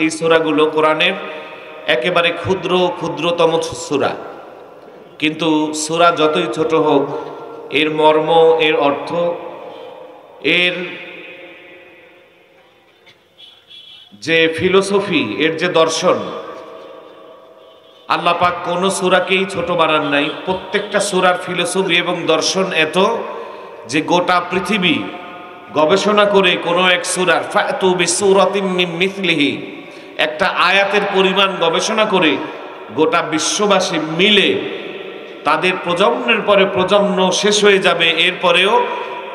এই সূরাগুলো কোরআনের একেবারে ক্ষুদ্র ক্ষুদ্রতম সূরা, কিন্তু সূরা যতই ছোট হোক এর মর্ম, এর অর্থ, এর যে ফিলোসফি, এর যে দর্শন, আল্লাহ পাক কোন সূরাকেই ছোট বানান নাই। প্রত্যেকটা সূরার ফিলোসফি এবং দর্শন এত যে গোটা পৃথিবী গবেষণা করে কোনো এক সূরার ফাতু বিসূরাতিন মিন মিসলিহি একটা আয়াতের পরিমাণ গবেষণা করে গোটা বিশ্ববাসী মিলে তাদের প্রজন্মের পরে প্রজন্ম শেষ হয়ে যাবে, এরপরেও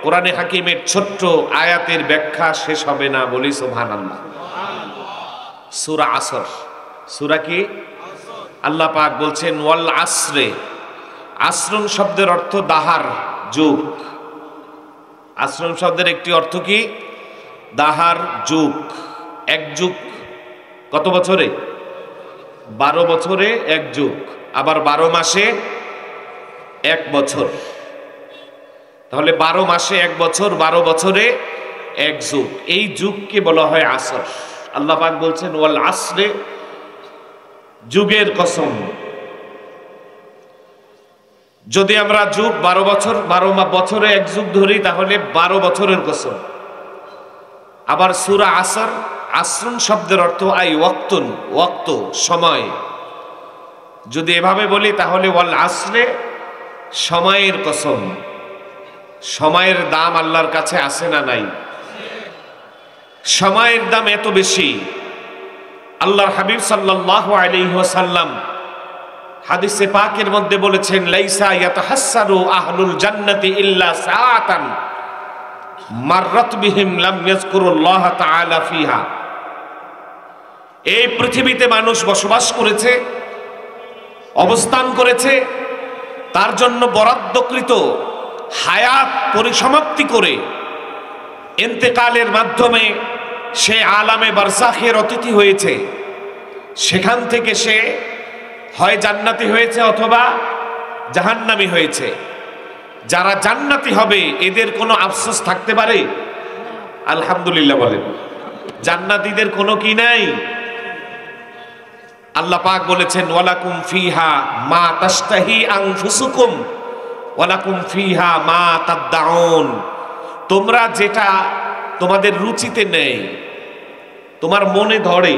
কোরআনে হাকিমের ছোট্ট আয়াতের ব্যাখ্যা শেষ হবে না। বলি সুবহানাল্লাহ। সূরা আসর, সূরা কি? আল্লাহ পাক বলছেন ওয়াল আসরে। আসরুন শব্দের অর্থ দাহার, যুগ। আসরুন শব্দের একটি অর্থ কি? দাহার, যুগ। এক যুগ কত বছরে? 12 বছরে এক যুগ, আবার 12 মাসে এক বছর। তাহলে 12 মাসে এক বছর, 12 বছরে এক যুগ। এই যুগকে বলা হয় আসর। আল্লাহ পাক বলছেন ওয়াল আসরে, যুগের কসম। যদি আমরা যুগ 12 বছর, 12 বছরে এক যুগ ধরি তাহলে 12 বছরের কসম। আবার সূরা আসর, আসরুন শব্দের অর্থ আই ওয়াক্তুন, ওয়াক্ত, সময়। যদি এভাবে বলি তাহলে ওয়াল আসরে, সময়ের কসম। সময়ের দাম আল্লাহর কাছে আছে না নাই? সময়ের দাম এত বেশি, আল্লাহর হাবিব সাল্লাল্লাহু আলাইহি ওয়াসাল্লাম হাদিসে পাকের মধ্যে বলেছেন লাইসা ইয়াতাহাসসারু আহলুল জান্নাতি ইল্লা সাআতান মাররাত বিহিম লাম ইয়াযকুরুল্লাহ তাআলা ফিহা। এই পৃথিবীতে মানুষ বসবাস করেছে, অবস্থান করেছে, তার জন্য বরাদ্দকৃত হায়াত পরিসমাপ্তি করে ইন্তেকালের মাধ্যমে সে আলামে বারজাখের অতিথি হয়েছে। সেখান থেকে সে হয় জান্নাতি হয়েছে অথবা জাহান্নামী হয়েছে। যারা জান্নাতি হবে এদের কোনো আফসোস থাকতে পারে? আলহামদুলিল্লাহ বলেন। জান্নাতীদের কোনো কি নাই? আল্লাহ পাক বলেছেন ওয়ালাকুম ফিহা মা তাশতাহি আনফুসুকুম ওয়ালাকুম ফিহা মা তাদদাউন। তোমরা যেটা তোমাদের রুচিতে নেই, তোমার মনে ধরে,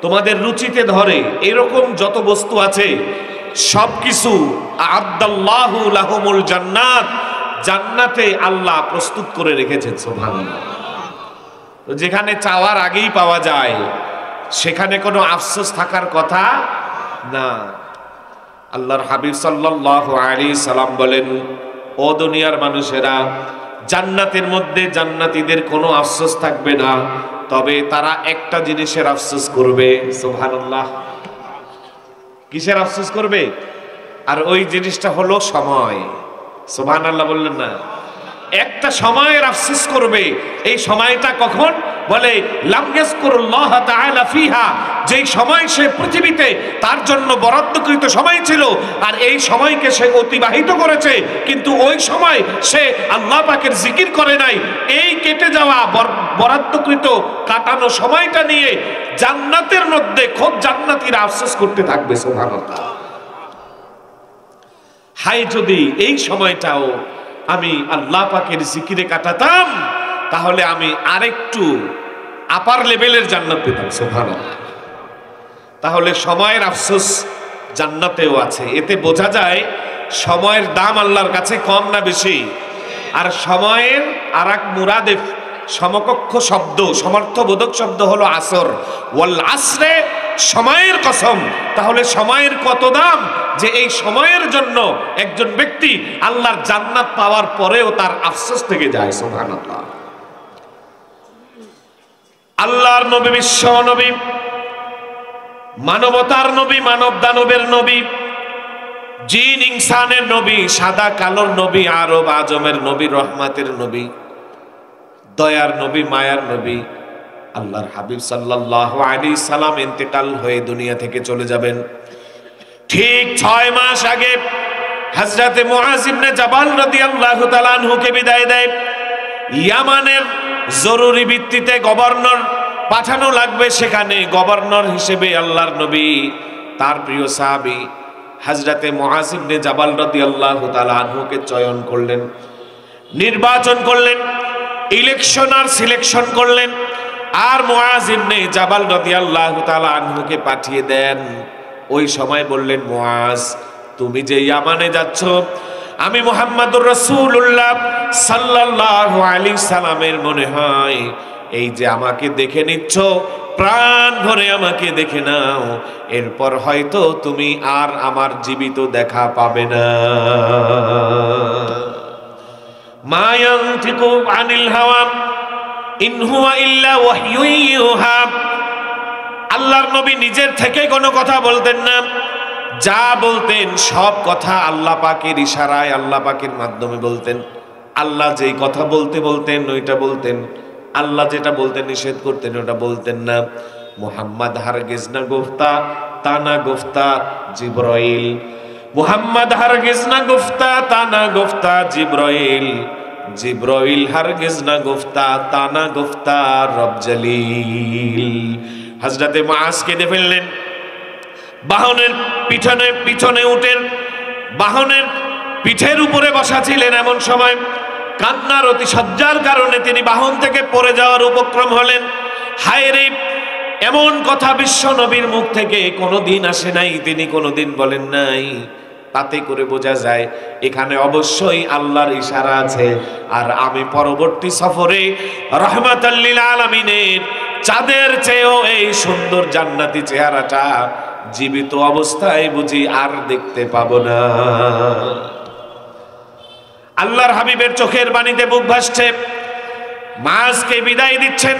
তোমাদের রুচিতে ধরে, এরকম যত বস্তু আছে সবকিছু আ'আদাল্লাহু লাহুমুল জান্নাত, জান্নাতে আল্লাহ প্রস্তুত করে রেখেছেন। সুবহানাল্লাহ। যেখানে চাওয়ার আগেই পাওয়া যায় সেখানে কোনো আফসোস থাকার কথা না। আল্লাহর হাবিব সাল্লাল্লাহু আলাইহি সাল্লাম বলেন ও দুনিয়ার মানুষেরা, জান্নাতের মধ্যে জান্নাতীদের কোনো আফসোস থাকবে না, তবে তারা একটা জিনিসের আফসোস করবে। সুবহানাল্লাহ। কিসের আফসোস করবে? আর ওই জিনিসটা হলো সময়। সুবহানাল্লাহ বললেন না? একটা সময়ের আফসোস করবে। এই সময়টা কখন? বলে লাম ইয়াযকুরুল্লাহ তাআলা ফিহা, যেই সময় সে পৃথিবীতে তার জন্য বরাদ্দকৃত সময় ছিল আর এই সময়কে সে অতিবাহিত করেছে, কিন্তু ওই সময় সে আল্লাহ পাকের জিকির করে নাই। এই কেটে যাওয়া বরাদ্দকৃত কাটানো সময়টা নিয়ে জান্নাতের মধ্যে খোদ জান্নাতীরা আফসোস করতে থাকবে। সুবহানাল্লাহ। হায় যদি এই সময়টাও আমি আল্লাহ পাকের জিকিরে কাটাতাম তাহলে আমি আরেকটু আপার লেভেলের জান্নাত পেতাম। সুবহানাল্লাহ। তাহলে সময়ের আফসোস জান্নাতেও আছে। এতে বোঝা যায় সময়ের দাম আল্লাহর কাছে কম না বেশি। আর সময়ের আর এক মুরাদেফ, সমকক্ষ শব্দ, সমর্থবোধক শব্দ হলো আসর। ওয়াল আসরে, সময়ের কসম। তাহলে সময়ের কত দাম যে এই সময়ের জন্য একজন ব্যক্তি আল্লাহর জান্নাত পাওয়ার পরেও তার আফসোস থেকে যায়। সুবহানাল্লাহ। আল্লাহর নবী, বিশ্ব নবী, মানবতার নবী, মানব দানবের নবী, জিন ইনসানের নবী, সাদা কালোর নবী, আরব আজমের নবী, রহমাতের নবী, দয়ার নবী, মায়ার নবী আল্লাহর হাবিব সাল্লাল্লাহু আলাইহি সাল্লাম ইন্তেকাল হয়ে দুনিয়া থেকে চলে যাবেন। ঠিক 6 মাস আগে হযরতে মুআজ ইবনে জাবাল রাদিয়াল্লাহু তাআলা আনহুকে বিদায় দেয়। ইয়ামানের জরুরি ভিত্তিতে গভর্নর পাঠানো লাগবে সেখানে গভর্নর হিসেবে আল্লাহর নবী তার প্রিয় সাহাবী হযরতে মুআজ ইবনে জাবাল রাদিয়াল্লাহু তাআলা আনহুকে চয়ন করলেন, নির্বাচন করলেন, ইলেকশনার সিলেকশন করলেন, আর মুআজ ইবনে জাবাল রাদিয়াল্লাহু তাআলা আনহুকে পাঠিয়ে দেন। ওই সময় বললেন, মুআজ তুমি যে ইয়ামানে যাচ্ছ, আমি মুহাম্মাদুর রাসূলুল্লাহ সাল্লাল্লাহু আলাইহি সাল্লামের মনে হয় এই যে আমাকে দেখে নিচ্ছ, প্রাণ ভরে আমাকে দেখে নাও, এরপর হয়তো তুমি আর আমার জীবিত দেখা পাবে না। মা ইয়ানতিকু আনিল হাওয়া ইন হুয়া ইল্লা ওয়াহয়ুন ইউহা। আল্লাহর নবী নিজের থেকে কোনো কথা বলতেন না, যা বলতেন সব কথা আল্লাহ পাকের ইশারায়, আল্লাহ পাকের মাধ্যমে বলতেন। আল্লাহ যেই কথা বলতে বলতেন ওইটা বলতেন, আল্লাহ যেটা বলতেন নিষেধ করতেন ওটা বলতেন না। মুহাম্মদ হারগিজ না গুফতা তানা গুফতা জিবরাইল, মুহাম্মদ হারগিজ না গুফতা তানা গুফতা জিবরাইল, জিবরাইল হারগিজ না গুফতা তানা গুফতা রব জলিল। হযরতে মুআজ কেঁদে ফেললেন। বাহনের পিছনে উটের বাহনের পিঠের উপরে বসা ছিলেন, এমন সময় কান্নার অতি সজ্জার কারণে তিনি বাহন থেকে পড়ে যাওয়ার উপক্রম হলেন। হায় রে, এমন কথা বিশ্ব নবীর মুখ থেকে কোনোদিন আসে নাই, তিনি কোনোদিন বলেন নাই। তাতে করে বোঝা যায় এখানে অবশ্যই আল্লাহর ইশারা আছে। আর আমি পরবর্তী সফরে রাহমাতাল লিল আলামিনের চাঁদের চেয়েও এই সুন্দর জান্নাতি চেহারাটা জীবিত অবস্থায় বুঝি আর দেখতে পাবো না। আল্লাহর হাবিবের চোখের পানিতে বুক ভাসছে। মুআজকে বিদায় দিচ্ছেন।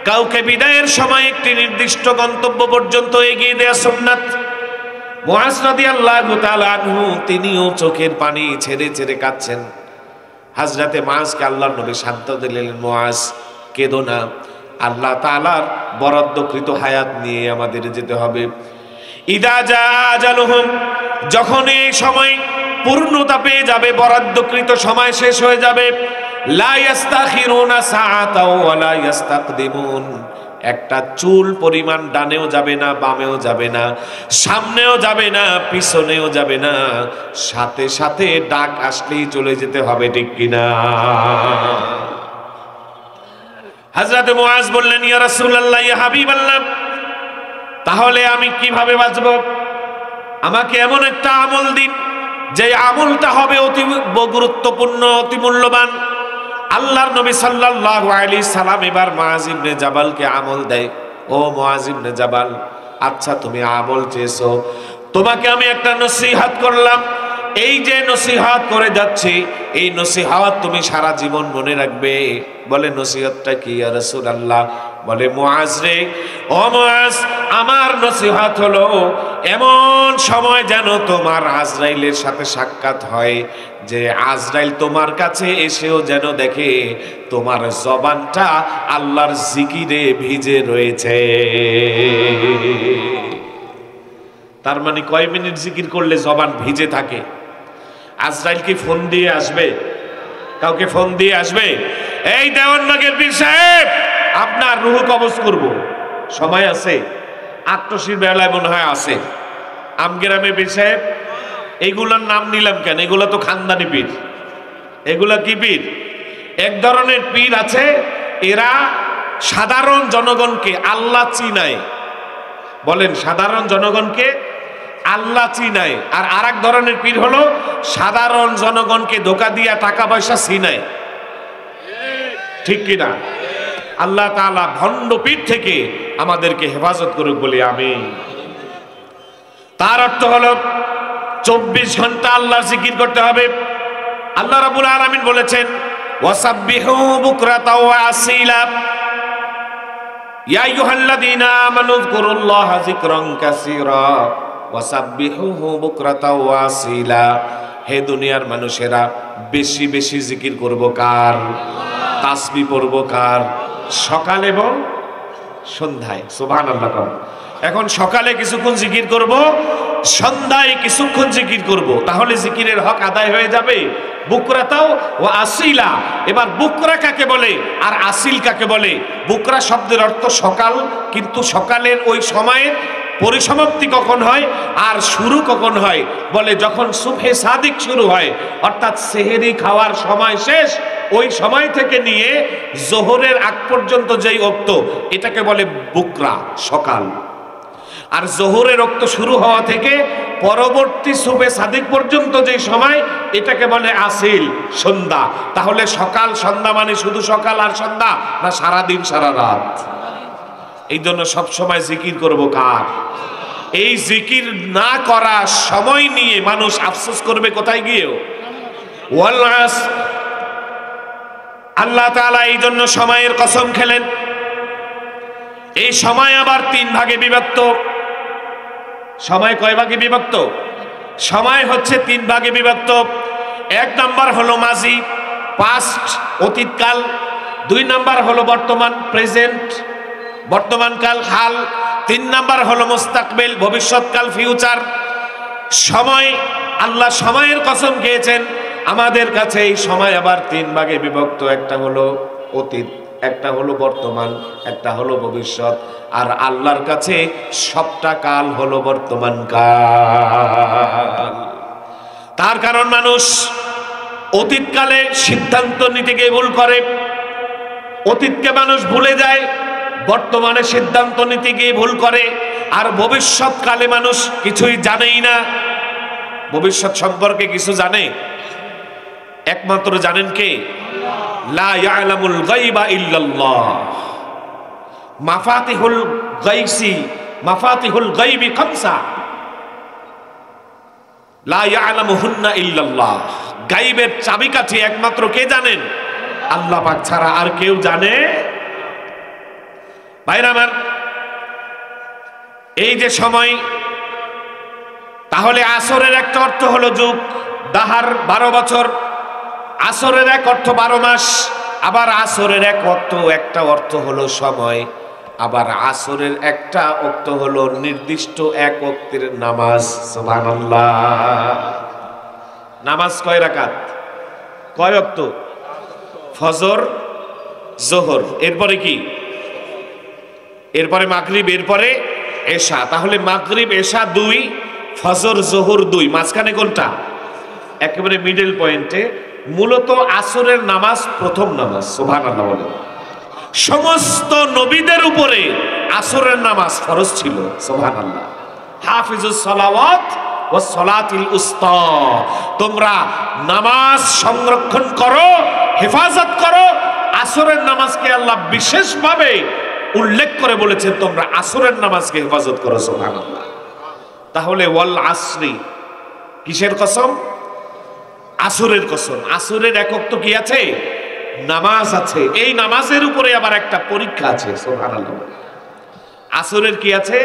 কাউকে বিদায়ের সময় একটি নির্দিষ্ট গন্তব্য পর্যন্ত এগিয়ে দেয়া সুন্নাত। মুআজ রাদিয়াল্লাহু তাআলা আনহু তিনিও চোখের পানি ছেড়ে ছেড়ে কাঁদছেন। হযরতে মুআজকে আল্লাহর নবী শান্ত দিলেন, মুআজ কেঁদো না, আল্লাহ তাআলার বরাদ্দকৃত হায়াত নিয়ে আমাদের যেতে হবে। ইদা জা আজালুহুম, যখন এই সময় পূর্ণতা পেয়ে যাবে, বরাদ্দকৃত সময় শেষ হয়ে যাবে, লা ইস্তাখিরুনা সাআতাও ওয়া লা ইস্তাকদিমুন, একটা চুল পরিমাণ ডানেও যাবে না, বামেও যাবে না, সামনেও যাবে না, পিছনেও যাবে না, সাথে সাথে ডাক আসলেই চলে যেতে হবে, ঠিক কিনা? হযরত মুআজ বললেন, ইয়া রাসূলুল্লাহ, ইয়া হাবিবাল্লাহ, তাহলে আমি কিভাবে বাঁচব? আমাকে এমন একটা আমল দিন যে আমলটা হবে অতি গুরুত্বপূর্ণ, অতি মূল্যবান। আল্লাহর নবী সাল্লাল্লাহু আলাইহি সাল্লাম এবার মুআজ ইবনে জাবালকে আমল দেয়। ও মুআজ ইবনে জাবাল, আচ্ছা তুমি আমল চেয়েছো, তোমাকে আমি একটা নসিহত করলাম। এই যে নসিহত করে যাচ্ছি, এই নসিহত তুমি সারা জীবন মনে রাখবে। বলে, নসিহতটা কি ইয়া রাসূলুল্লাহ? বলে, মুআজ রে, ও মুআজ, আমার নসিহত হলো এমন সময় যেন তোমার আজরাইলের সাথে সাক্ষাৎ হয়, যে আজরাইল তোমার কাছে এসেও যেন দেখে তোমার জবানটা আল্লাহর জিকিরে ভিজে রয়েছে। তার মানে কয় মিনিট জিকির করলে জবান ভিজে থাকে? আজরাইল কি ফোন দিয়ে আসবে? কাউকে ফোন দিয়ে আসবে? এই দেওয়ানবাগের পীর সাহেব, আপনার রুহ কবজ করব, সময় আছে? আট্টশির বেলায় মনে হয় আছে। আমগেরামে পীর সাহেব, এইগুলার নাম নিলাম কেন? এগুলা তো খানদানি পীর। এগুলা কি পীর? এক ধরনের পীর আছে, এরা সাধারণ জনগণকে আল্লাহ চিনায়। বলেন, সাধারণ জনগণকে আল্লাহ চিনায়। আর আরেক ধরনের পীর হলো সাধারণ জনগণকে ধোঁকা দিয়া টাকা পয়সা চিনায়, ঠিক কিনা? আল্লাহ তাআলা ভণ্ড পীর থেকে আমাদেরকে হেফাজত করুক বলি আমিন। তার অর্থ হলো 24 ঘন্টা আল্লাহর জিকির করতে হবে। আল্লাহ রাব্বুল আলামিন বলেছেন, ওয়াসাব্বিহু বুকরাতা ওয়া আসিলা, ইয়া আইয়ুহাল্লাযীনা আমানু যকুরুল্লাহা যিকরান কাসীরা ওয়াসাব্বিহুহু বুকরাতা ওয়া আসিলা। হে দুনিয়ার মানুষেরা, বেশি বেশি জিকির করব কার? তাসবিহ পড়ব কার? সকাল এবং সন্ধ্যায়। সুবহানাল্লাহ। এখন সকালে কিছুক্ষণ জিকির করব, সন্ধ্যায় কিছুক্ষণ জিকির করব, তাহলে জিকিরের হক আদায় হয়ে যাবে? বুকরাতাও ওয়া আসিলা। এবার বুকরা কাকে বলে আর আসিল কাকে বলে? বুকরা শব্দের অর্থ সকাল, কিন্তু সকালের ওই সময়ের পরিসমাপ্তি কখন হয় আর শুরু কখন হয়? বলে যখন সুবহে সাদিক শুরু হয়, অর্থাৎ সেহেরি খাওয়ার সময় শেষ, ওই সময় থেকে নিয়ে জোহরের আগ পর্যন্ত যেই ওক্ত, এটাকে বলে বুকরা, সকাল। আর জোহরের ওক্ত শুরু হওয়া থেকে পরবর্তী সুবহে সাদিক পর্যন্ত যে সময়, এটাকে বলে আসিল, সন্ধ্যা। তাহলে সকাল সন্ধ্যা মানে শুধু সকাল আর সন্ধ্যা, না সারাদিন সারা রাত? এই জন্য সবসময় জিকির করব কার? এই জিকির না করা সময় নিয়ে মানুষ আফসোস করবে কোথায় গিয়েও। ওয়াল আসর, আল্লাহ তাআলা এই জন্য সময়ের কসম খেলেন। এই সময় আবার 3 ভাগে বিভক্ত। সময় কয় ভাগে বিভক্ত? সময় হচ্ছে 3 ভাগে বিভক্ত। 1 নাম্বার হলো মাজি, পাস্ট, অতীতকাল। 2 নাম্বার হলো বর্তমান, প্রেজেন্ট, বর্তমানকাল, হাল। 3 নাম্বার হলো মুস্তাকবিল, ভবিষ্যৎকাল, ফিউচার। সময়, আল্লাহ সময়ের কসম খেয়েছেন। আমাদের কাছে এই সময় আবার 3 ভাগে বিভক্ত। একটা হলো অতীত, একটা হলো বর্তমান, একটা হলো ভবিষ্যৎ। আর আল্লাহর কাছে সবটা কাল হলো বর্তমান কাল। তার কারণ মানুষ অতীতকালে সিদ্ধান্ত নিতে গিয়ে ভুল করে, অতীতকে মানুষ ভুলে যায়, বর্তমানে সিদ্ধান্ত নিতে গিয়ে ভুল করে, আর ভবিষ্যৎকালে মানুষ কিছুই জানেই না। ভবিষ্যৎ সম্পর্কে কিছু জানে? একমাত্র জানেন কে? লা ইয়ালামুল গায়বা ইল্লাল্লাহ। মাফাতিহুল গায়বি খামসা লা ইয়ালামুহুন্না ইল্লাল্লাহ। গায়বের চাবিকাঠি একমাত্র কে জানেন? আল্লাহ পাক ছাড়া আর কেউ জানে? ভাইরা আমার, এই যে সময়, তাহলে আসরের একটা অর্থ হলো যুগ, দাহার 12 বছর। আসরের এক অর্থ 12 মাস। আবার আসরের একটা অর্থ হলো সময়। আবার আসরের একটা অর্থ হলো নির্দিষ্ট এক ওয়াক্তের নামাজ। সুবহানাল্লাহ। নামাজ কয় রাকাত? কয় ওয়াক্ত? ফজর, জোহর, এরপরে কি? এরপরে মাগরিব, এরপরে এশা। তাহলে মাগরিব, এশা 2, ফজর, জোহর 2, মাঝখানে কোনটা? একেবারে মিডল পয়েন্টে। মূলত আসরের নামাজ প্রথম নামাজ। সুবহানাল্লাহ বলেন। সমস্ত নবীদের উপরে আসরের নামাজ ফরজ ছিল। সুবহানাল্লাহ। হাফিজুস সালাওয়াত ওয়াস সালাতিল উস্তা। তোমরা নামাজ সংরক্ষণ করো, হেফাজত করো। আসরের নামাজকে আল্লাহ বিশেষভাবে উল্লেখ করে বলেছেন, তোমরা আসরের নামাজকে হেফাজত করো। সুবহানাল্লাহ। তাহলে ওয়াল আসরি, কিসের কসম? আসরের কসম। আসরের একক তো কি আছে? নামাজ আছে। এই নামাজের উপরে আবার একটা পরীক্ষা আছে। সুবহানাল্লাহ। আসরের কি আছে?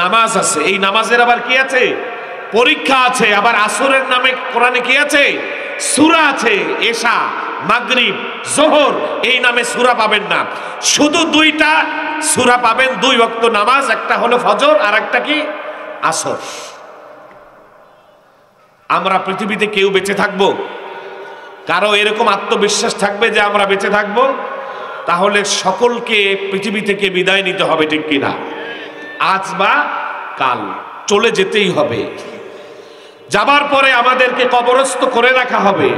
নামাজ আছে। এই নামাজের আবার কি আছে? পরীক্ষা আছে। আবার আসরের নামে কোরআনে কি আছে? সূরা আছে। এশা, মাগরিব, জোহর, এই নামে সূরা পাবেন না। শুধু 2টা সূরা পাবেন, 2 ওয়াক্ত নামাজ। একটা হলো ফজর, আর একটা কি? আসর। আমরা পৃথিবীতে কেউ বেঁচে থাকবো? কারো এরকম আত্মবিশ্বাস থাকবে যে আমরা বেঁচে থাকবো? তাহলে সকলকে পৃথিবী থেকে বিদায় নিতে হবে, ঠিক কিনা? আজ বা কাল চলে যেতেই হবে। যাবার পরে আমাদেরকে কবরস্থ করে রাখা হবে।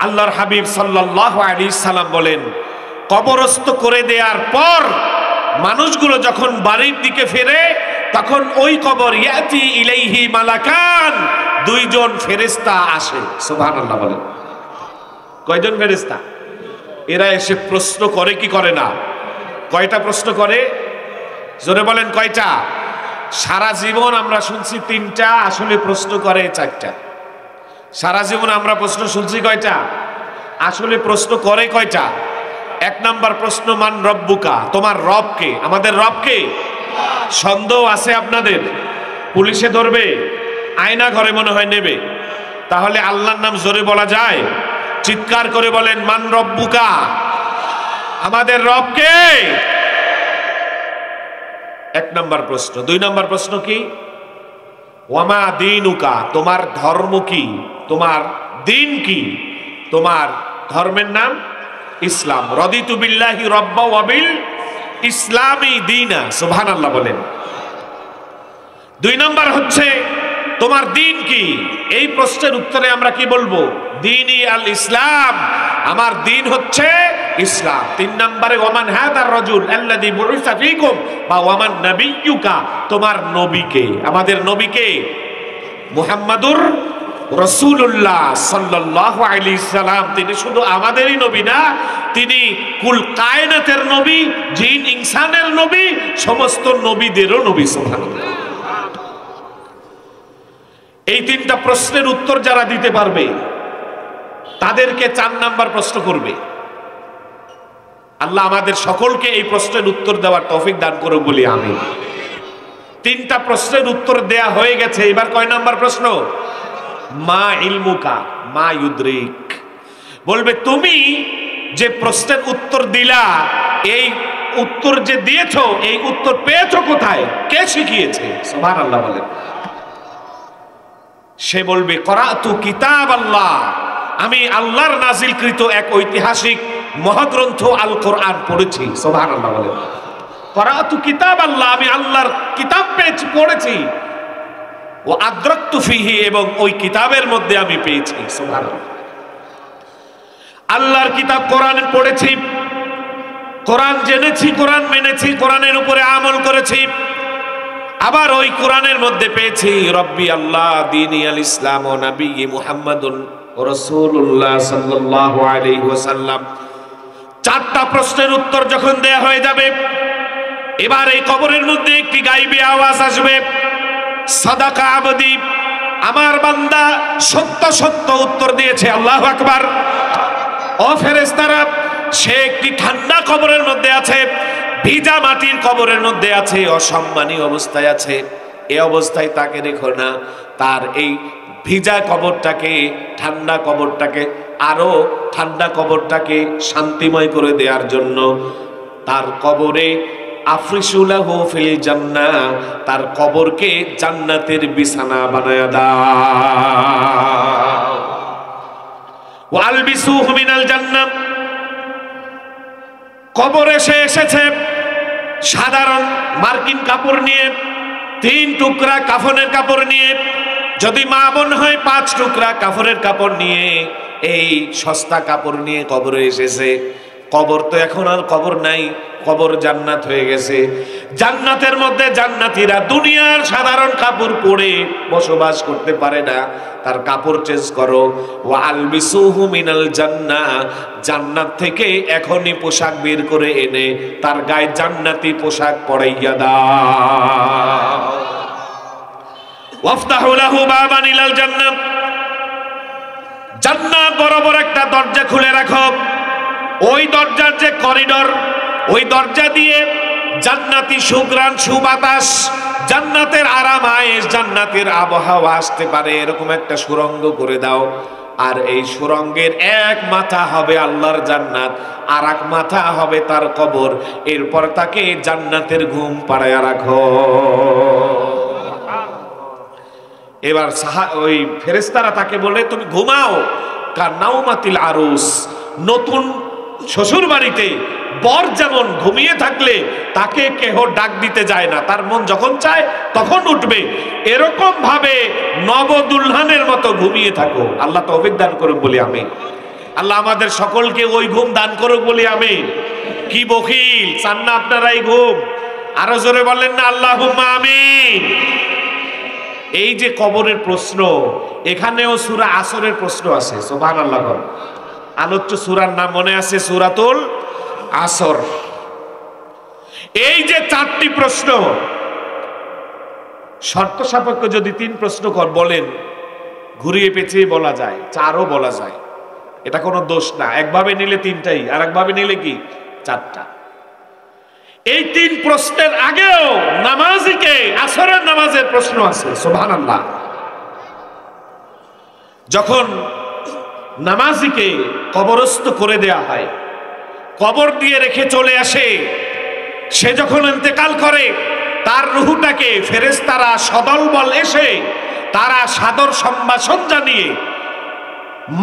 আল্লাহর হাবিব সাল্লাল্লাহু আলাইহি সাল্লাম বলেন, কবরস্থ করে দেওয়ার পর মানুষগুলো যখন বাড়ির দিকে ফেরে, তখন ওই কবর ইয়াতি ইলাইহি মালাকান, 2 জন ফেরেশতা আসে। সুবহানাল্লাহ বলেন। কয়জন ফেরেশতা? এরা এসে প্রশ্ন করে কি করে না? কয়টা প্রশ্ন করে? জোরে বলেন কয়টা? সারা জীবন আমরা শুনছি 3টা, আসলে প্রশ্ন করে 4টা। সারা জীবন আমরা প্রশ্ন শুনছি কয়টা? আসলে প্রশ্ন করে কয়টা? 1 নাম্বার প্রশ্ন, মান রব্বুকা, তোমার রব কে? আমাদের রব কে? সন্দেহ আছে আপনাদের? পুলিশে ধরবে, আয়না ঘরে মনে হয় নেবে। তাহলে আল্লাহর নাম জোরে বলা যায়? চিৎকার করে বলেন, মান রব্বুকা, আমাদের রব কে? 1 নাম্বার প্রশ্ন। 2 নাম্বার প্রশ্ন কি? ওয়ামা দীনুকা, তোমার ধর্ম কি? তোমার দিন কি? তোমার ধর্মের নাম ইসলাম। রদিতু বিল্লাহি রাব্বা ওয়া বিল ইসলামি দীনা। সুবহানাল্লাহ বলেন। 2 নম্বর হচ্ছে তোমার দিন কি? এই প্রশ্নের উত্তরে আমরা কি বলবো? দীনি আল ইসলাম, আমার দিন হচ্ছে ইসলাম। 3 নম্বরে ওয়ামান হাদার রাজুল আল্লাযী বুইসা ফীকুম বা ওয়ামান নাবিয়্যুকা, তোমার নবীকে, আমাদের নবীকে মুহাম্মাদুর রাসূলুল্লাহ সাল্লাল্লাহু আলাইহি সাল্লাম। তিনি শুধু আমাদেরই নবী না, তিনি কুল কায়নাতের নবী, জিন ইনসানের নবী, সমস্ত নবীদেরও নবী। সুবহানাল্লাহ। এই 3টা প্রশ্নের উত্তর যারা দিতে পারবে তাদেরকে 4 নাম্বার প্রশ্ন করবে। আল্লাহ আমাদের সকলকে এই প্রশ্নের উত্তর দেওয়ার তৌফিক দান করুক বলি আমিন। 3টা প্রশ্নের উত্তর দেয়া হয়ে গেছে, এবার কয় নাম্বার প্রশ্ন? মা ইলমুকা মা ইউদ্রিক। বলবে তুমি যে প্রশ্নের উত্তর দিলা, এই উত্তর যে দিয়েছো, এই উত্তর পেয়েছো কোথায়? কে শিখিয়েছে? সুবহানাল্লাহ বলেন। সে বলবে করাতু কিতাব আল্লাহ, আমি আল্লাহর নাজিলকৃত এক ঐতিহাসিক মহাগ্রন্থ আল কোরআন পড়েছি। সুবহানাল্লাহ বলেন। করাতু কিতাব আল্লাহ, আমি আল্লাহর কিতাব পড়েছি। ও আদরাকতু ফিহি, এবং ওই কিতাবের মধ্যে আমি পেয়েছি। সুবহানাল্লাহ। আল্লাহর কিতাব কোরআন পড়েছি, কোরআন জেনেছি, কোরআন মেনেছি, কোরআনের উপরে আমল করেছি। আবার ওই কোরআনের মধ্যে পেয়েছি রব্বি আল্লাহ দীনি আল ইসলাম ও নবী মুহাম্মাদুন রাসূলুল্লাহ সাল্লাল্লাহু আলাইহি ওয়াসাল্লাম। 4টা প্রশ্নের উত্তর যখন দেয়া হয়ে যাবে, এবার এই কবরের মধ্যে একটি গায়বী আওয়াজ আসবে, সাদাকা আবদি, আমার বান্দা সত্য সত্য উত্তর দিয়েছে। আল্লাহু আকবার। ও ফেরেশতারা, সে একটি ঠান্ডা কবরের মধ্যে আছে, ভিজা মাটির কবরের মধ্যে আছে, অসম্মানী অবস্থায় আছে। এই অবস্থায় তাকে রেখো না, তার এই ভিজা কবরটাকে, ঠান্ডা কবরটাকে, আরো ঠান্ডা কবরটাকে শান্তিময় করে দেওয়ার জন্য তার কবরে আফরিসুলাহু ফিল জান্নাহ, তার কবরকে জান্নাতের বিছানা বানায়া দাও। ওয়া আলবিসুহু মিনাল জান্নাহ, কবরে সে এসেছে সাধারণ মার্কিন কাপড় নিয়ে, 3 টুকরা কাফনের কাপড় নিয়ে, যদি মা বোন হয় 5 টুকরা কাফনের কাপড় নিয়ে, এই সস্তা কাপড় নিয়ে কবরে এসেছে। কবর তো এখন আর কবর নাই, কবর জান্নাত হয়ে গেছে। জান্নাতের মধ্যে জান্নাতীরা দুনিয়ার সাধারণ কাপড় পরে বসবাস করতে পারে না, তার কাপড় চেঞ্জ করো। ওয়া আলবিসুহু মিনাল জান্নাহ, জান্নাত থেকে এখনই পোশাক বের করে এনে তার গায়ে জান্নাতি পোশাক পরাইয়া দাও। ওয়াফতাহু লাহু বাবান ইলাল জান্নাহ, জান্নাত বরাবর একটা দরজা খুলে রাখো। ওই দরজার যে করিডোর, ওই দরজা দিয়ে জান্নাতি সুঘ্রাণ, সুবাতাস, জান্নাতের আরাম আয়েশ, জান্নাতের আবহাওয়া আসতে পারে, এরকম একটা সুড়ঙ্গ করে দাও। আর এই সুড়ঙ্গের এক মাথা হবে আল্লাহর জান্নাত, আর এক মাথা হবে তার কবর। এরপর তাকে জান্নাতের ঘুম পাড়ায়া রাখো। এবার ওই ফেরেশতারা তাকে বলে তুমি ঘুমাও, কানাউমাতিল আরুস, নতুন শ্বশুর বাড়িতে বর যেমন ঘুমিয়ে থাকলে তাকে কেহ ডাক দিতে যায় না, তার মন যখন চায় তখন উঠবে, এরকম ভাবে নবদুলহানের মতো ঘুমিয়ে থাকো। আল্লাহ তৌফিক দান করুক বলি আমিন। আল্লাহ আমাদের সকলকে ওই ঘুম দান করুক বলি আমিন। কি বখিল, চান না আপনারা এই ঘুম? আরো জোরে বলেন না আল্লাহুম্মা আমিন। এই যে কবরের প্রশ্ন, এখানেও সূরা আসরের প্রশ্ন আছে। সুবহানাল্লাহ। আলোচ্য সূরার নাম মনে আছে? সূরাতুল আসর। এই যে 4টি প্রশ্ন, শর্ত সাপেক্ষ যদি 3 প্রশ্ন বলেন, ঘুরিয়ে পেঁচিয়ে বলা যায়, 4ও বলা যায়, এটা কোনো দোষ না। একভাবে নিলে 3টাই, আর একভাবে নিলে কি 4টা। এই 3 প্রশ্নের আগেও নামাজিকে আসরের নামাজের প্রশ্ন আছে। সুবহানাল্লাহ। যখন নামাজিকে কবরস্থ করে দেয়া হয়, কবর দিয়ে রেখে চলে আসে, সে যখন ইন্তেকাল করে তার রূহটাকে ফেরেশতারা সদলবল এসে তারা সাদর সম্ভাষণ জানিয়ে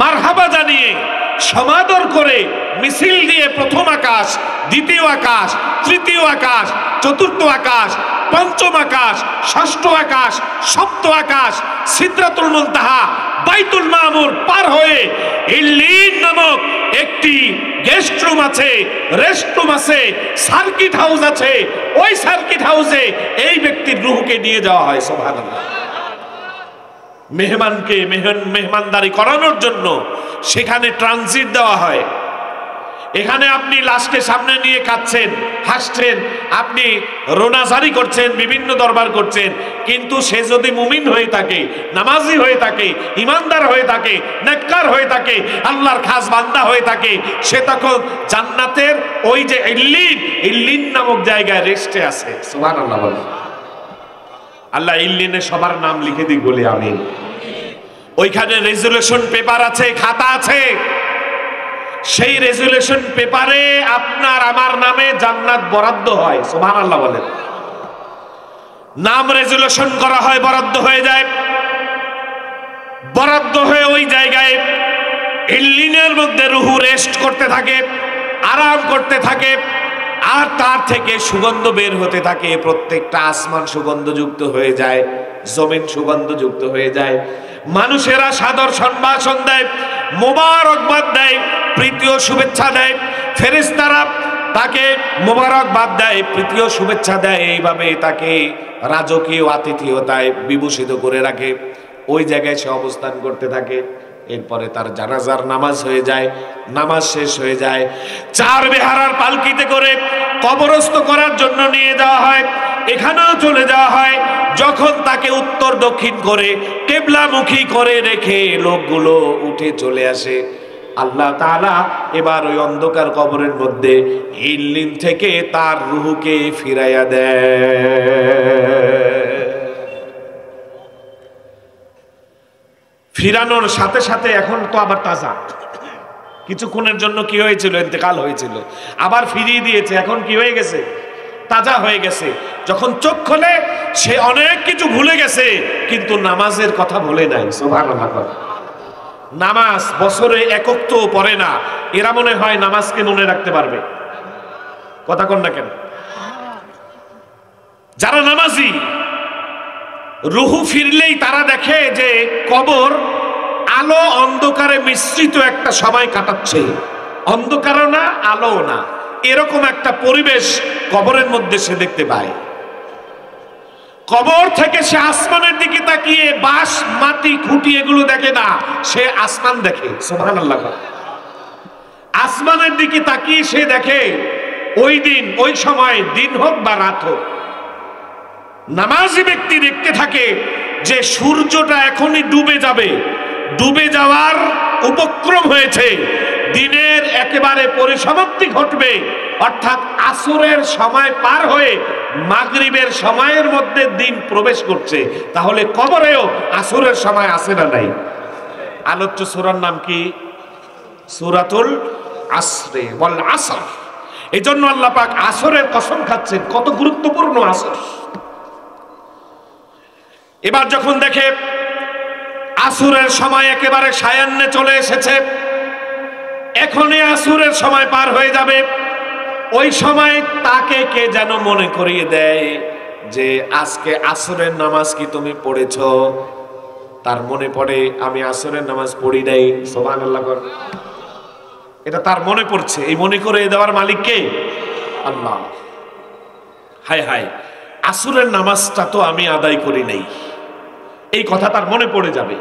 মারহাবা জানিয়ে সমাদর করে মিছিল দিয়ে প্রথম আকাশ, দ্বিতীয় আকাশ, তৃতীয় আকাশ, চতুর্থ আকাশ, পঞ্চম আকাশ, ষষ্ঠ আকাশ, সপ্ত আকাশ, সিদরাতুল মুনতাহা, বাইতুল মামুর পার হয়ে ইল্লিন নামক একটি গেস্ট রুম আছে, রেস্ট রুম আছে, সার্কিট হাউস আছে। ওই সার্কিট হাউসে এই ব্যক্তির রূহকে নিয়ে যাওয়া হয়। সুবহানাল্লাহ। মেহমানকে মেহমানদারি করানোর জন্য সেখানে ট্রানজিট দেওয়া হয়। এখানে আপনি লাশকে সামনে নিয়ে কাঁদছেন, হাসছেন, আপনি রোনাজারি করছেন, বিভিন্ন দরবার করছেন, কিন্তু সে যদি মুমিন হয়ে থাকে, নামাজি হয়ে থাকে, ইমানদার হয়ে থাকে, নেককার হয়ে থাকে, আল্লাহর খাস বান্দা হয়ে থাকে, সে তখন জান্নাতের ওই যে ইল্লিন নামক জায়গায় রেস্টে আছে। সুবহানাল্লাহ বলেন। আল্লাহ ইল্লিনে সবার নাম লিখে দিক বলি আমিন। ওইখানে রেজুলেশন পেপার আছে, খাতা আছে। সেই রেজুলেশন পেপারে আপনার আমার নামে জান্নাত বরাদ্দ হয়। সুবহানাল্লাহ বলেন। নাম রেজুলেশন করা হয়, বরাদ্দ হয়ে যায়। বরাদ্দ হয়ে ওই জায়গায় ইল্লিনের মধ্যে রুহু রেস্ট করতে থাকে, আরাম করতে থাকে, আর তার থেকে সুগন্ধ বের হতে থাকে। প্রত্যেকটা আসমান সুগন্ধযুক্ত হয়ে যায়, জমিন সুগন্ধযুক্ত হয়ে যায়। মানুষেরা সাদর সম্ভাষণ দেয়, মোবারকবাদ দেয়, প্রীতীয় শুভেচ্ছা দেয়। ফেরেশতারা তাকে মোবারকবাদ দেয়, প্রীতীয় শুভেচ্ছা দেয়। এইভাবে তাকে রাজকীয় আতিথেয়তায় বিভূষিত করে রাখে। ওই জায়গায় সে অবস্থান করতে থাকে। এরপরে তার জানাজার নামাজ হয়ে যায়। নামাজ শেষ হয়ে যায়, চার বেহারার পালকিতে করে কবরস্থ করার জন্য নিয়ে যাওয়া হয়। এখানেও চলে যাওয়া হয়। যখন তাকে উত্তর দক্ষিণ করে কেবলামুখী করে রেখে লোকগুলো উঠে চলে আসে, আল্লাহ তাআলা এবার ওই অন্ধকার কবরের মধ্যে ইল্লিন থেকে তার রূহকে ফিরাইয়া দেয়। ফিরানোর সাথে সাথে এখন তো আবার তাজা। কিছুক্ষণের জন্য কি হয়েছিল, ইন্তেকাল হয়েছিল, আবার ফিরিয়ে দিয়েছে। এখন কি হয়ে গেছে, তাজা হয়ে গেছে। যখন চোখ খোলে সে অনেক কিছু ভুলে গেছে, কিন্তু নামাজের কথা ভুলে নাই। সুবহানাল্লাহ। নামাজ বছরে একক তো পড়ে না, এরা মনে হয় নামাজকে মনে রাখতে পারবে। কথা কন না কেন? যারা নামাজি রুহু ফিরলেই তারা দেখে যে কবর আলো অন্ধকারে মিশ্রিত একটা সময় কাটাচ্ছে। অন্ধকারও না, আলো না, এরকম একটা পরিবেশ কবরের মধ্যে সে দেখতে পায়। কবর থেকে সে আসমানের দিকে তাকিয়ে বাঁশ, মাটি, খুঁটি এগুলো দেখে না, সে আসমান দেখে। সুবহানাল্লাহ। আসমানের দিকে তাকিয়ে সে দেখে ওই দিন, ওই সময়, দিন হোক বা রাত হোক। নামাজি ব্যক্তি দেখতে থাকে যে সূর্যটা এখনই ডুবে যাবে, ডুবে যাওয়ার উপক্রম হয়েছে, দিনের একেবারে পরিসমাপ্তি ঘটবে, অর্থাৎ আসরের সময় পার হয়ে মাগরিবের সময়ের মধ্যে দিন প্রবেশ করছে। তাহলে কবরেও আসরের সময় আছে না নাই? আলোচ্য সূরার নাম কি? সূরাতুল আসরে, ওয়াল আসর। এই জন্য আল্লাহ পাক আসরের কসম খাচ্ছেন, কত গুরুত্বপূর্ণ আসর। এবার যখন দেখে আসরের সময় একেবারে সায়ান্নে চলে এসেছে, এখনই আসরের সময় পার হয়ে যাবে, ওই সময় তাকে কে যেন মনে করিয়ে দেয় যে আজকে আসরের নামাজ কি তুমি পড়েছ? তার মনে পড়ে আমি আসরের নামাজ পড়ি নাই। সুবহানাল্লাহ। এটা তার মনে পড়ছে। এই মনে করে দেওয়ার মালিক কে? আল্লাহ। হায় হায়, আসরের নামাজটা তো আমি আদায় করি নাই, এই কথা তার মনে পড়ে যাবে।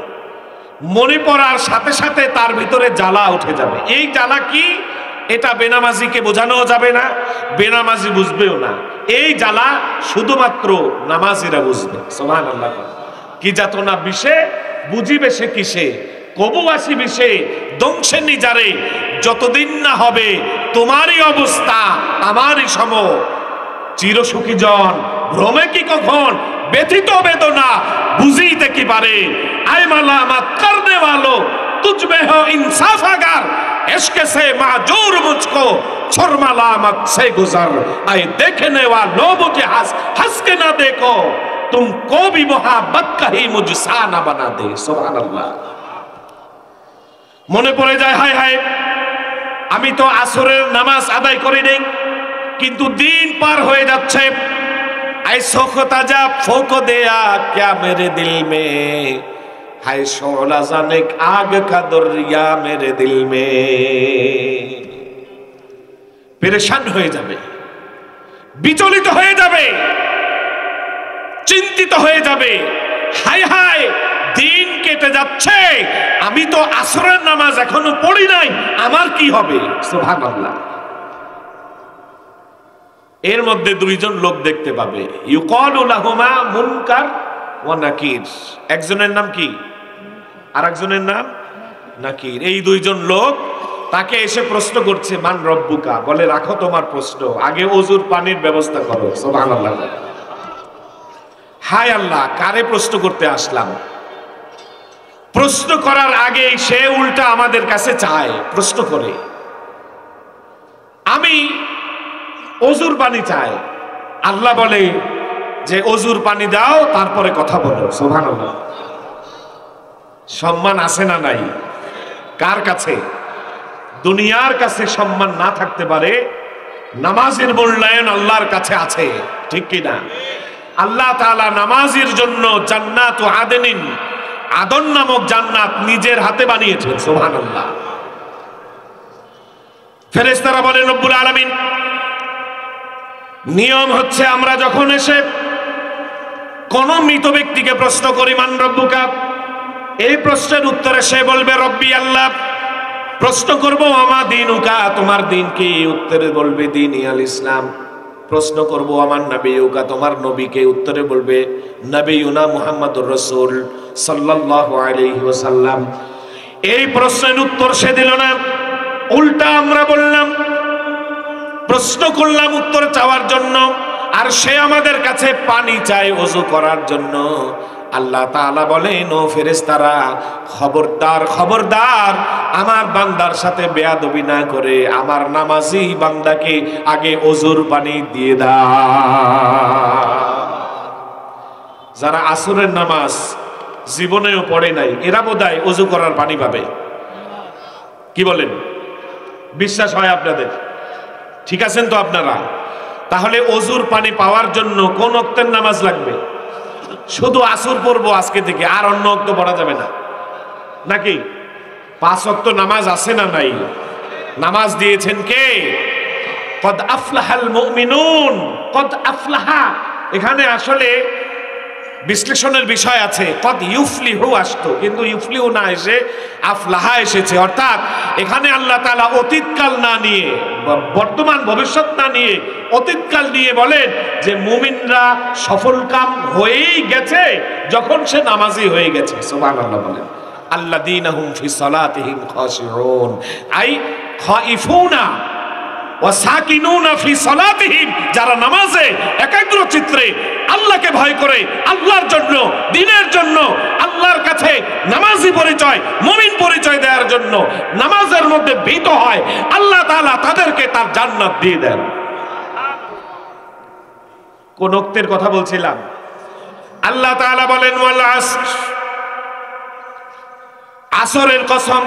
মনে পড়ার সাথে সাথে তার ভিতরে জ্বালা উঠে যাবে। এই জ্বালা কি? এটা বেনামাজিকে বোঝানো যাবে না, বেনামাজি বুঝবেও না। এই জ্বালা শুধুমাত্র নামাজিরা বুঝবে। সুবহানাল্লাহ। কি যাতনা বিষে বুঝিবে সে কিসে, কবু আসি বিষে দংশে নিজারে, যতদিন না হবে তোমারই অবস্থা আমারই সম, চিরসুখী জন ভ্রমে কি কখন ব্যথিত বেদনা বুঝিতে কি পারে, আয় মালামাত করনে वालो तुझ में हो इंसाफ अगर इश्क से माजूर मुझको छोड़ मलामत से गुजर, आए देखने वालों मुझे हंस के ना देखो, तुमको भी मोहब्बत का ही मुझसा ना बना दे। सुभान अल्लाह। মনে পড়ে যায়, হায় হায়, আমি তো আসরের নামাজ আদায় করি নাই, কিন্তু দিন পার হয়ে যাচ্ছে। আই সোখতা যা ফোক দেয়া ক্যা মেরে দিল মে, হায় শোলা জানে আগ কা দরিয়া মেরে দিল মে। পেরেশান হয়ে যাবে, বিচলিত হয়ে যাবে, চিন্তিত হয়ে যাবে, হায় হায় দিন কেটে যাচ্ছে, আমি তো আসরের নামাজ এখনো পড়ি নাই, আমার কি হবে? সুবহানাল্লাহ। এর মধ্যে দুইজন লোক দেখতে পাবে, ইউকালু লাহুমা মুনকার ওয়া নাকির। একজনের নাম কি, আর একজনের নাম নাকির। এই দুইজন লোক তাকে এসে প্রশ্ন করছে, মান রব্বুকা, বলে রাখো তোমার প্রশ্ন, আগে ওযুর পানির ব্যবস্থা করো। সুবহানাল্লাহ। হায় আল্লাহ, কারে প্রশ্ন করতে আসলাম? প্রশ্ন করার আগে সে উল্টা আমাদের কাছে চায়, প্রশ্ন করে, আমি ওযুর পানি চাই। আল্লাহ বলে যে ওযুর পানি দাও, তারপরে কথা বলো। সুবহানাল্লাহ। সম্মান আছে না নাই? কার কাছে? দুনিয়ার কাছে সম্মান না থাকতে পারে, নামাজের মূল্যায়ন আল্লাহর কাছে আছে, ঠিক কি না? আল্লাহ তাআলা নামাজের জন্য জান্নাত আদেনিন, আদন নামক জান্নাত নিজের হাতে বানিয়েছেন। সুবহানাল্লাহ। ফেরেশতারা বলেন, রব্বুল আলামিন, নিয়ম হচ্ছে আমরা যখন এসে কোন মৃত ব্যক্তিকে প্রশ্ন করি, মান রব্বুকা, এই প্রশ্নের উত্তরে সে বলবে রব্বি আল্লাহ। প্রশ্ন করব আমা দীনুকা, তোমার দিন কি? উত্তরে বলবে দীনি আল ইসলাম। প্রশ্ন করব আমার নবিয়ুকা, তোমার নবীকে? উত্তরে বলবে নবিয়ুনা মুহাম্মাদুর রাসূল সাল্লাল্লাহু আলাইহি ওয়াসাল্লাম। এই প্রশ্নের উত্তর সে দিল না, উল্টা আমরা বললাম, প্রশ্ন করলাম উত্তর চাওয়ার জন্য, আর সে আমাদের কাছে পানি চায় ওযু করার জন্য। আল্লাহ তাআলা বলেন, ও ফেরেশতারা, খবরদার খবরদার, আমার বান্দার সাথে বেয়াদবি না করে আমার নামাজি বান্দাকে আগে ওযুর পানি দিয়ে দাও। যারা আসরের নামাজ জীবনেও পড়ে নাই, এরা বোধহয় ওযু করার পানি পাবে। কি বলেন? বিশ্বাস হয় আপনাদের? ঠিক আছেন তো আপনারা? তাহলে ওযুর পানি পাওয়ার জন্য কোন ওয়াক্তের নামাজ লাগবে? শুধু আসর পড়বো আজকে থেকে, আর অন্য ওয়াক্ত পড়া যাবে না নাকি? 5 ওয়াক্ত নামাজ আছে না নাই? নামাজ দিয়েছেন কে? কদ আফলাহাল মুমিনুন। কদ আফলাহা, এখানে আসলে বিশ্লেষণের বিষয় আছে। কদ ইউফলিহু আসতো, কিন্তু ইউফলিহু না এসে আফলাহা এসেছে। অর্থাৎ এখানে আল্লাহ তাআলা অতীতকাল না নিয়ে, বর্তমান ভবিষ্যৎ না নিয়ে, অতীতকাল নিয়ে বলেন যে মুমিনরা সফলকাম হয়েই গেছে যখন সে নামাজি হয়ে গেছে। সুবহানাল্লাহ বলেন, আল্লাযীনা হুম ফি সালাতিহিম খাশিউন, আই খাইফুনা ওয়া সাকিনুনা ফি সালাতিহিম, যারা নামাজে একাগ্র চিত্রে আল্লাহকে ভয় করে, আল্লাহর জন্য, দ্বীনের জন্য, আল্লাহর কাছে নামাজি পরিচয়, মুমিন পরিচয় দেওয়ার জন্য নামাজের মধ্যে ভীত হয়, আল্লাহ তাআলা তাদেরকে তার জান্নাত দিয়ে দেন। কোন ওয়াক্তের কথা বলছিলাম? আল্লাহ তাআলা বলেন, ওয়াল আসর, আসরের কসম।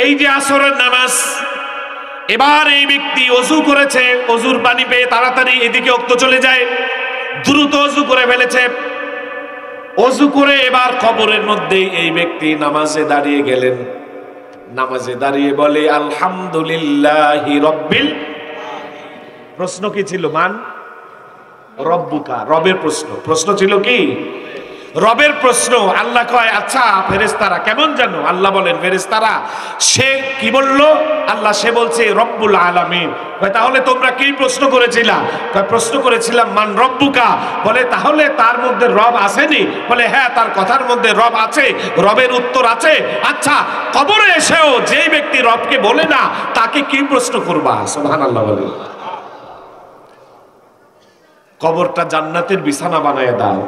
এই যে আসরের নামাজ, এবার এই ব্যক্তি ওযু করেছে, ওযুর পানি পেয়ে তাড়াতাড়ি এদিকে ওয়াক্ত চলে যায়, দ্রুত ওযু করে ফেলেছে। ওযু করে এবার কবরের মধ্যে এই ব্যক্তি নামাজে দাঁড়িয়ে গেলেন। নামাজে দাঁড়িয়ে বলে আলহামদুলিল্লাহি রাব্বিল। প্রশ্ন কি ছিল? মান রব্বুকা, রবের প্রশ্ন। প্রশ্ন ছিল কি? রবের প্রশ্ন। আল্লাহ কয়, আচ্ছা ফেরেশতারা কেমন জানো? আল্লাহ বলেন, ফেরেশতারা সে কি বলল? আল্লাহ সে বলছে রব্বুল আলামিন। কয় তাহলে তোমরা কি প্রশ্ন করেছিলা? কয় প্রশ্ন করেছিলাম মান রব্বুকা। বলে তাহলে তার মধ্যে রব আসেনি? বলে হ্যাঁ, তার কথার মধ্যে রব আছে, রবের উত্তর আছে। আচ্ছা, কবরে এসেও যেই ব্যক্তি রবকে বলে না, তাকে কি প্রশ্ন করবা? সুবহানাল্লাহ বলে, কবরটা জান্নাতের বিছানা বানায় দাও,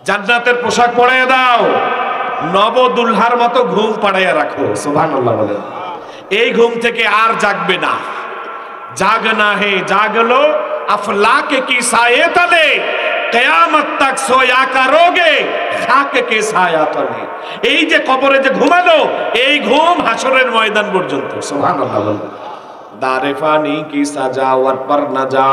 জান্নাতের পোশাক পরাইয়া দাও, নবদুলহার মতো ঘুম পাড়াইয়া রাখো। সুবহানাল্লাহ বলেন, এই ঘুম থেকে আর জাগবে না। জাগনা হে জাগলো আফলাকে কি সায়ে তলে, কিয়ামত তক সোয়া करोगे খাক কে ছায়া তলে। এই যে কবরে যে ঘুমালো, এই ঘুম হাসরের ময়দান পর্যন্ত। সুবহানাল্লাহ। দারে ফানি কি সাজাওয়াত পর না যা।